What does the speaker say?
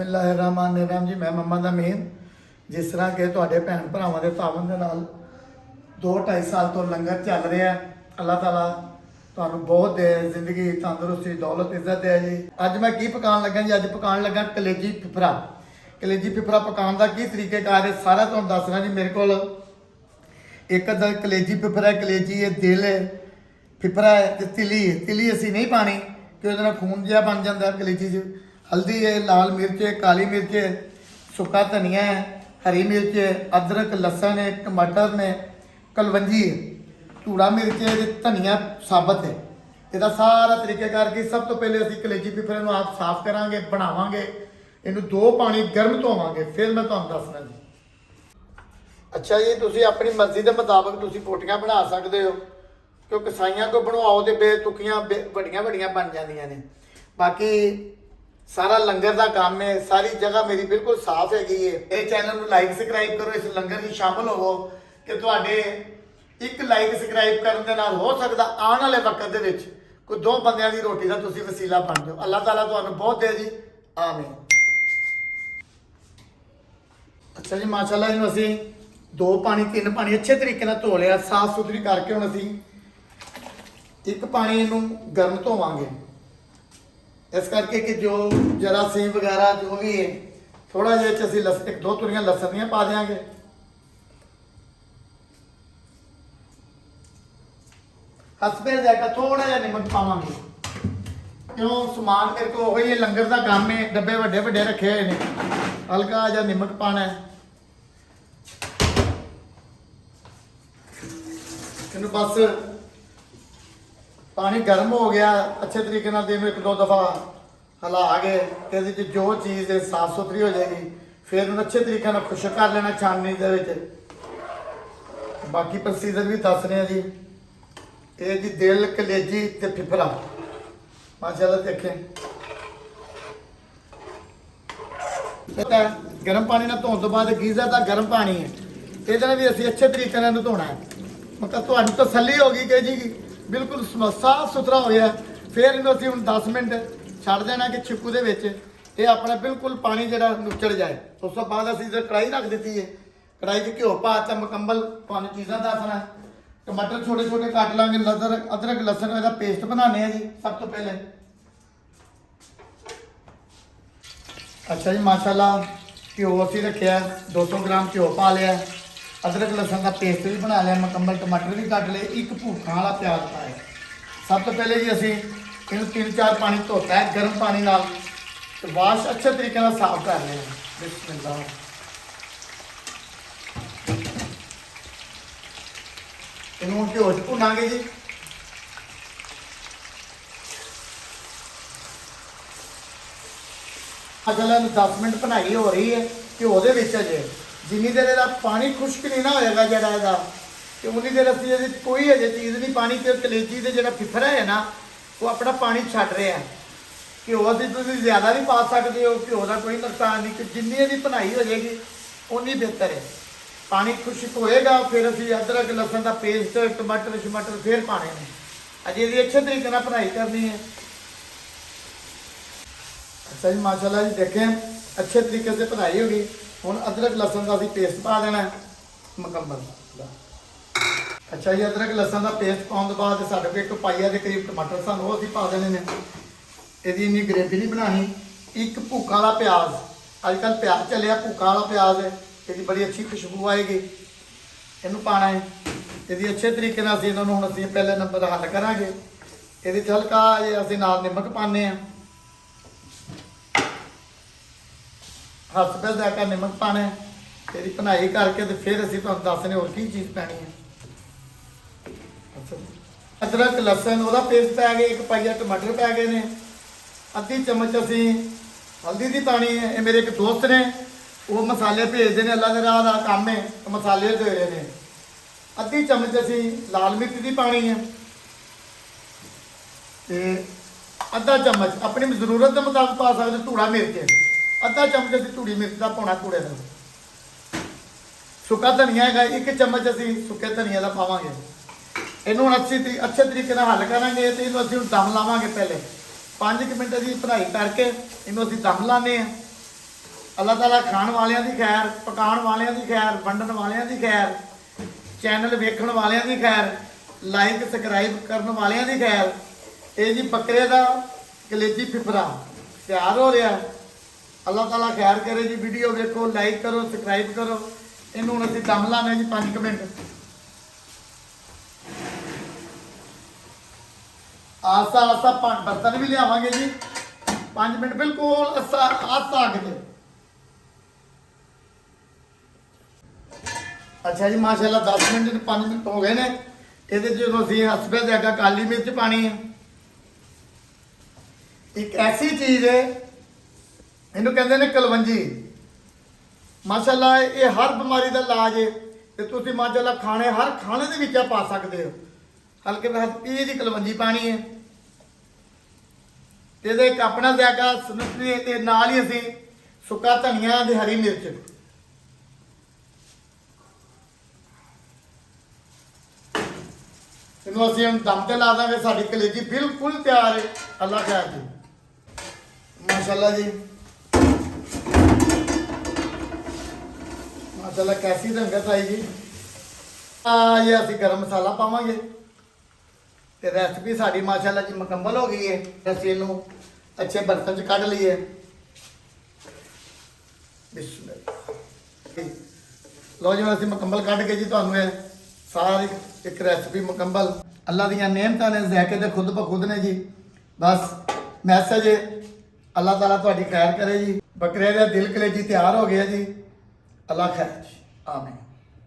बिस्मिल्लाहिर्रहमानिर्रहीम जी। मैं मुहम्मद अमीन। जिस तरह के तुहाडे भैन भरावां दे तावन दे नाल 2-2.5 साल तो लंगर चल रहा है। अल्लाह ताला तुहानूं बहुत दे, जिंदगी तंदुरुस्ती दौलत इज्जत दे जी। अज मैं की पकान लगा जी, अज पकान लगा कलेजी फिफरा। कलेजी फिफरा पकाने का की तरीकेकार है सारा तुहानूं दसना जी। मेरे कोल एक अद्धा कलेजी फिफरा है, कलेजी है, दिल है, फिफरा है ते तिली है। तिली असीं नहीं पानी कि उहदे नाल खून जिहा बन जाता है कलेजी च। हल्दी है, लाल मिर्च है, काली मिर्च है, सुक्का धनिया है, हरी मिर्च है, अदरक लसन है, टमाटर ने, कलवंजी है, धूड़ा मिर्च है, धनिया साबत है। ਇਹਦਾ ਸਾਰਾ ਤਰੀਕੇਕਾਰ ਕੀ ਸਭ ਤੋਂ ਪਹਿਲੇ ਅਸੀਂ ਕਲੇਜੀ ਫਿਫਰੇ ਨੂੰ ਆਪ ਸਾਫ਼ ਕਰਾਂਗੇ, ਬਣਾਵਾਂਗੇ, ਇਹਨੂੰ 2 ਪਾਣੀ ਗਰਮ ਧੋਵਾਂਗੇ, ਫਿਰ ਮੈਂ ਤੁਹਾਨੂੰ ਦੱਸਣਾ ਜੀ। ਅੱਛਾ ਜੀ, ਤੁਸੀਂ ਆਪਣੀ ਮਰਜ਼ੀ ਦੇ ਮੁਤਾਬਕ ਤੁਸੀਂ ਪੋਟੀਆਂ ਬਣਾ ਸਕਦੇ ਹੋ, ਕਿਉਂਕਿ ਕਸਾਈਆਂ ਕੋ ਬਣਵਾਓ ਤੇ ਬੇਤੁਕੀਆਂ ਵੱਡੀਆਂ ਵੱਡੀਆਂ ਬਣ ਜਾਂਦੀਆਂ ਨੇ। ਬਾਕੀ सारा लंगर का काम है, सारी जगह मेरी बिल्कुल साफ हैगी है। इस चैनल को लाइक सबसक्राइब करो, इस लंगर में शामिल होवो कि तुहाडे एक लाइक सबसक्राइब करने दे नाल हो सकता आने वाले वक्त दे विच कोई 2 बंदियां दी रोटी का तुसीं वसीला बन जाओ। अल्लाह ताला तुहानूं बहुत दे जी, आमीन। अच्छा जी, माशाअल्लाह इहनूं असीं 2 पानी 3 पानी अच्छे तरीके नाल धो लिया, साफ सुथरी करके हुण असीं एक पानी इहनूं गर्म धोवांगे। इस करके कि जो जरासीम वगैरह जो भी है थोड़ा जिहा असीं 1-2 तुरियां लसन दियां पा देंगे। हसबे जायका थोड़ा जिहा नमक पावांगे, क्यों समान मेरे को वही लंगर का काम है, डब्बे वड्डे वड्डे रखे हुए हैं, हल्का जिहा नमक पाना है। इन्हूं बस पानी गर्म हो गया अच्छे तरीके नाल, 1-2 दफ़ा हिला के जो चीज़ है साफ सुथरी हो जाएगी। फिर उन्हें अच्छे तरीके नाल खुश्क कर लेना छाननी दे विच। बाकी प्रोसीजर भी दस रहे हैं जी। ये जी दिल, कलेजी ते फिफरा माशाअल्लाह देखें। पता है गर्म पानी ना धोने तो बाद गीज़र का गर्म पानी है, ये भी असीं अच्छे तरीके नाल धोना है। मतलब तुहानूं तसल्ली होगी कि जी बिल्कुल साफ सुथरा हो गया। फिर इन्हूं असीं हुण 10 मिनट छड्ड देना कि छिक्कू दे विच ये अपना बिल्कुल पानी जिहड़ा नुचड़ जाए। उस तो बाद असीं इधर कढ़ाई रख दी है, कढ़ाई च घ्यो पाता मुकम्मल। तुहानूं चीज़ां दसना, टमाटर छोटे छोटे कट लांगे, अदरक लसन का पेस्ट बनाने हैं जी सब तो पहले। अच्छा जी, माशाअल्लाह घ्यो असीं रखिया 200 ग्राम घ्यो पा लिया, अदरक लसन का पेस्ट भी बना लिया मुकम्मल, टमाटर भी कट ले, एक भूखा वाला प्याज पाया। सब तो पहले जी असीं इन्हूं 3-4 पानी धोता है गर्म पानी नाल, तो वाश अच्छे तरीके नाल साफ कर लेना। बिस्मिल्लाह। इन्हूं घ्यो च भुनांगे जी। असल 10 मिनट भुनाई हो रही है घ्यो दे विच। अजे जिन्नी देर इसका पानी खुश्क नहीं ना होएगा जरा इसका, तो उन्नी देर असीं इहदे कोई अजे चीज़ नहीं पानी। तो कलेजी दे जिहड़ा फिफरा है ना वो अपना पानी छड्ड रहा है। घ्यो असीं तुसीं ज़्यादा भी पा सकते हो, घ्यो का कोई नुकसान नहीं, कि जिन्नी इसदी भुनाई हो जाएगी उन्नी बेहतर है। पानी खुश्क होएगा फिर असीं अदरक लसन का पेस्ट टमाटर शमाटर फिर पाने ने। अजे इसदी अच्छे तरीके नाल भुनाई करनी है। अच्छा जी, माशाअल्लाह जी देखें अच्छे तरीके से भुनाई होगी। हुण अदरक लसन का असीं पेस्ट पा देना है मुकम्मल। अच्छा जी, अदरक लसन का पेस्ट पाने के बाद साढ़े कोल 1 पाइया के करीब टमाटर सन वो असीं पा देने ने। इसदी इन्नी ग्रेवी नहीं बनानी। एक भुक्का वाला प्याज, अजकल प्याज चलिया भुक्का वाला प्याज है, इसकी बड़ी अच्छी खुशबू आएगी, इनू पाना है। इसकी अच्छे तरीके नाल असीं इन्हां नूं हुण असीं पहले नंबर हल करांगे। इहदे च हल्का जिहा असीं नाल नमक पाने हैं, हसबे जायका नमक पाना है। तेरी भुनाई करके तो फिर असीं तुहानूं दसने होर की चीज़ पैनी है। अदरक लसन वह पेस्ट पै गए, 1 पाइया टमाटर पै गए ने, अद्धी चम्मच असीं हल्दी दी पानी है। ये मेरे एक दोस्त ने वो मसाले भेजते हैं, अल्लाह के राह का काम है, तो मसाले दे रहे हैं। अद्धी चम्मच असीं लाल मिर्च दी पानी है, तो अद्धा चम्मच अपनी जरूरत के मुताबिक पा सकते धूड़ा मिर्च, अद्धा चम्मच असीं धूड़ी मिर्च का पाउणा धूड़े का। सुक्का धनिया है 1 चम्मच असीं सुक्के धनिया का पावांगे। इनू अच्छे तरीके हल करांगे तो इनू असीं दम लावांगे। पहले 5 मिनट की भुनाई करके इनू असीं दम लाने हैं। ਅੱਲਾਹ ਤਾਲਾ ਖਾਣ ਵਾਲਿਆਂ ਦੀ ਖੈਰ, ਪਕਾਉਣ ਵਾਲਿਆਂ ਦੀ ਖੈਰ, ਵੰਡਣ ਵਾਲਿਆਂ ਦੀ ਖੈਰ, ਚੈਨਲ ਵੇਖਣ ਵਾਲਿਆਂ ਦੀ ਖੈਰ, ਲਾਈਕ ਸਬਸਕ੍ਰਾਈਬ ਕਰਨ ਵਾਲਿਆਂ ਦੀ ਖੈਰ। ਇਹ ਜੀ ਬੱਕਰੇ ਦਾ ਕਲੇਜੀ ਫਿਫਰਾ ਤਿਆਰ ਹੋ ਰਿਹਾ। ਅੱਲਾਹ ਤਾਲਾ ਖੈਰ ਕਰੇ ਜੀ। ਵੀਡੀਓ ਵੇਖੋ, ਲਾਈਕ ਕਰੋ, ਸਬਸਕ੍ਰਾਈਬ ਕਰੋ। ਇਹਨੂੰ ਹੁਣ ਅਸੀਂ ਦਮ ਲਾਣੇ ਜੀ 5 ਮਿੰਟ। ਆਸਾ ਆਸਾ ਬਰਤਨ ਵੀ ਲਿਆਵਾਂਗੇ ਜੀ। 5 ਮਿੰਟ ਬਿਲਕੁਲ ਆਸਾ ਅੱਗ ਤੇ। ਅੱਛਾ ਜੀ, ਮਾਸ਼ਾਅੱਲਾ 10 ਮਿੰਟ 5 ਮਿੰਟ ਹੋ ਗਏ ਨੇ। ਇਹਦੇ 'ਚ ਜਦੋਂ ਅਸੀਂ ਹਸਬੇ ਦੇ ਅੱਗਾ ਕਾਲੀ ਮਿਰਚ ਪਾਣੀ ਹੈ। ਇੱਕ ਐਸੀ ਚੀਜ਼ ਹੈ, ਇਹਨੂੰ ਕਹਿੰਦੇ ਨੇ ਕਲਵੰਜੀ। ਮਾਸ਼ਾਅੱਲਾ ਇਹ ਹਰ ਬਿਮਾਰੀ ਦਾ ਇਲਾਜ ਹੈ ਤੇ ਤੁਸੀਂ ਮਾਸ਼ਾਅੱਲਾ ਹਰ ਖਾਣੇ ਦੇ ਵਿੱਚ ਪਾ ਸਕਦੇ ਹੋ। ਹਲਕੇ ਹਲਕੀ ਜੀ ਕਲਵੰਜੀ ਪਾਣੀ ਹੈ। ਇਹਦੇ ਇੱਕ ਆਪਣਾ ਜ਼ਾਇਕਾ ਸੁਨੱਖੀ ਤੇ ਨਾਲ ਹੀ ਅਸੀਂ ਸੁੱਕਾ ਧਨੀਆ ਤੇ ਹਰੀ ਮਿਰਚ। ਇਹਨੂੰ ਅਸੀਂ ਹੁਣ ਦਮ ਤੇ ਲਾ ਦਾਂਗੇ। ਸਾਡੀ ਕਲੇਜੀ ਬਿਲਕੁਲ ਤਿਆਰ ਹੈ। ਅੱਲਾ ਖੈਰ ਜੀ। ਮਾਸ਼ਾਅੱਲਾ ਜੀ, ਮਾਸ਼ਾਅੱਲਾ ਕੈਸੀ ਰੰਗਤ ਆਈ ਜੀ। ਇਹ ਅਸੀਂ ਗਰਮ ਮਸਾਲਾ ਪਾਵਾਂਗੇ ਤੇ ਰੈਸਪੀ ਸਾਡੀ ਮਾਸ਼ਾਅੱਲਾ ਜੀ ਮੁਕੰਮਲ ਹੋ ਗਈ ਹੈ। ਅਸੀਂ ਇਹਨੂੰ ਅੱਛੇ ਬਰਤਨ 'ਚ ਕੱਢ ਲਈਏ। ਬਿਸਮਿਲ੍ਲਾ। ਲਓ ਜੀ, ਅਸੀਂ ਮੁਕੰਮਲ ਕੱਢ ਕੇ ਜੀ ਤੁਹਾਨੂੰ ਇਹ ਸਾਰੀ ਇੱਕ ਰੈਸਪੀ ਮੁਕੰਮਲ। ਅੱਲਾ ਦੀਆਂ ਨਿਅਮਤਾਂ ਨੇ, ਜ਼ਾਇਕੇ ਤੇ ਖੁਦ ਬਖੁਦ ਨੇ ਜੀ। ਬਸ ਮੈਸੇਜ ਅੱਲਾਹ ਤਾਲਾ ਤੁਹਾਡੀ ਖੈਰ ਕਰੇ ਜੀ। ਬੱਕਰੇ ਦਾ ਦਿਲ ਕਲੇਜੀ ਤਿਆਰ ਹੋ ਗਿਆ ਜੀ। ਅੱਲਾ ਖੈਰ ਜੀ। ਆਮੀਨ।